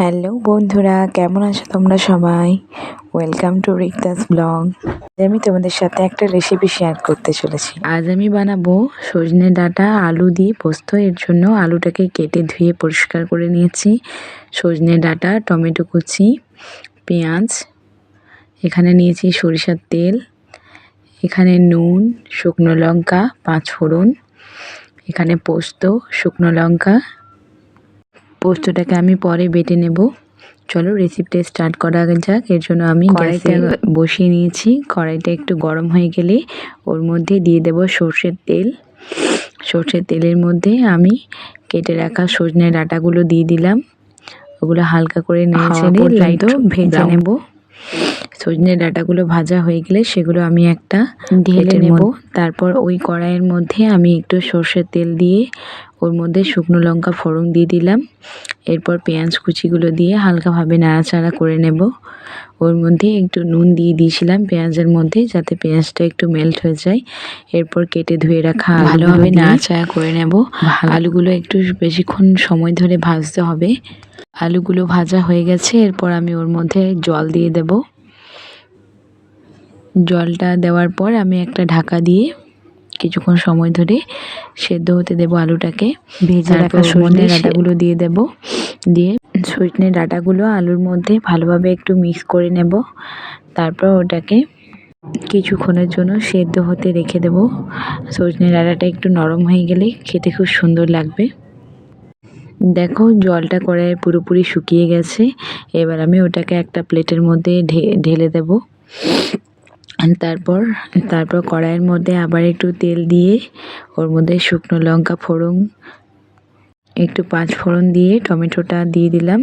Hello বন্ধুরা, কেমন আছো তোমরা সবাই? Welcome to Rikta's blog. আমি তোমাদের সাথে একটা রেসিপি শেয়ার করতে চলেছি। আজ আমি বানাবো সজনে ডাঁটা আলু দিয়ে পোস্ত। এর জন্য আলুটাকে কেটে ধুয়ে পরিষ্কার করে নিয়েছি। সজনে ডাঁটা, টমেটো কুচি, পেঁয়াজ, এখানে নিয়েছি সরিষার তেল, এখানে নুন, শুকনো লঙ্কা, 5 ফোড়ন, এখানে পোস্ত, শুকনো লঙ্কা। পোস্তটাকে আমি পরে বেটে নেব। চলো রেসিপিটা স্টার্ট করা যাক। এর জন্য আমি কড়াইটা বসিয়ে নিয়েছি। কড়াইটা একটু গরম হয়ে গেলে ওর মধ্যে দিয়ে দেব সর্ষের তেল। সর্ষের তেলের মধ্যে আমি কেটে রাখা সজনে ডাঁটাগুলো দিয়ে দিলাম। ওগুলো হালকা করে নেড়ে লাইট ভেজে নেব। সজনে ডাঁটাগুলো ভাজা হয়ে গেলে সেগুলো আমি একটা ঢেলে নেব। তারপর ওই কড়াইয়ের মধ্যে আমি একটু সর্ষের তেল দিয়ে ওর মধ্যে শুকনো লঙ্কা ফোড়ন দিয়ে দিলাম। এরপর পেঁয়াজ কুচিগুলো দিয়ে হালকাভাবে নাড়াচাড়া করে নেব। ওর মধ্যে একটু নুন দিয়ে দিয়েছিলাম পেঁয়াজের মধ্যে, যাতে পেঁয়াজটা একটু মেল্ট হয়ে যায়। এরপর কেটে ধুয়ে রাখা ভালোভাবে নাড়াচাড়া করে নেব। আলুগুলো একটু বেশিক্ষণ সময় ধরে ভাজতে হবে। আলুগুলো ভাজা হয়ে গেছে। এরপর আমি ওর মধ্যে জল দিয়ে দেব। জলটা দেওয়ার পর আমি একটা ঢাকা দিয়ে কিছুক্ষণ সময় ধরে সেদ্ধ হতে দেব আলুটাকে। ভেজে রাখা সজনে ডাঁটাগুলো দিয়ে দেব। দিয়ে সজনে ডাঁটাগুলো আলুর মধ্যে ভালোভাবে একটু মিক্স করে নেব। তারপর ওটাকে কিছুক্ষণের জন্য সেদ্ধ হতে রেখে দেব। সজনে ডাঁটাটা একটু নরম হয়ে গেলে খেতে খুব সুন্দর লাগবে। দেখো জলটা কড়াইয়ে পুরোপুরি শুকিয়ে গেছে। এবার আমি ওটাকে একটা প্লেটের মধ্যে ঢেলে দেব। তারপর কড়াইয়ের মধ্যে আবার একটু তেল দিয়ে ওর মধ্যে শুকনো লঙ্কা ফোড়ন, একটু 5 ফোড়ন দিয়ে টমেটোটা দিয়ে দিলাম।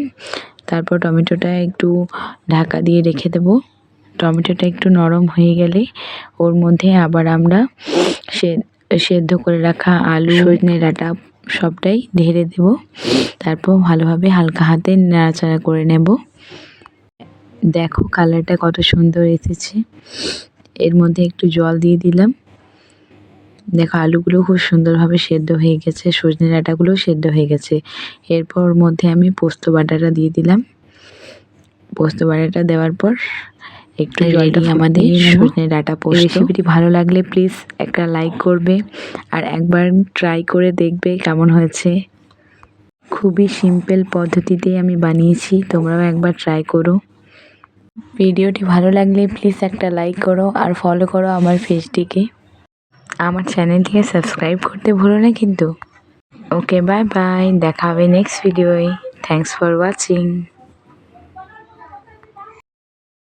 তারপর টমেটোটা একটু ঢাকা দিয়ে রেখে দেব। টমেটোটা একটু নরম হয়ে গেলে ওর মধ্যে আবার আমরা সেদ্ধ করে রাখা আলু, সজনে ডাঁটা সবটাই ঢেলে দেব। তারপর ভালোভাবে হালকা হাতে নাড়াচাড়া করে নেব। দেখো কালারটা কত সুন্দর এসেছে। এর মধ্যে একটু জল দিয়ে দিলাম। দেখো আলুগুলো খুব সুন্দরভাবে সেদ্ধ হয়ে গেছে, সজনে ডাঁটাগুলো সেদ্ধ হয়ে গেছে। এরপর ওর মধ্যে আমি পোস্ত বাটাটা দিয়ে দিলাম। পোস্ত বাটাটা দেওয়ার পর একটু জলটা আমাদের সজনে ডাঁটা পোস্ত। রেসিপিটি ভালো লাগলে প্লিজ একটা লাইক করবে আর একবার ট্রাই করে দেখবে কেমন হয়েছে। খুবই সিম্পল পদ্ধতিতে আমি বানিয়েছি, তোমরাও একবার ট্রাই করো। ভিডিওটি ভালো লাগলে প্লিজ একটা লাইক করো আর ফলো করো আমার পেজটিকে। আমার চ্যানেলটিকে সাবস্ক্রাইব করতে ভুলো না কিন্তু। ওকে, বাই বাই, দেখা হবে নেক্সট ভিডিওয়। Thanks for watching.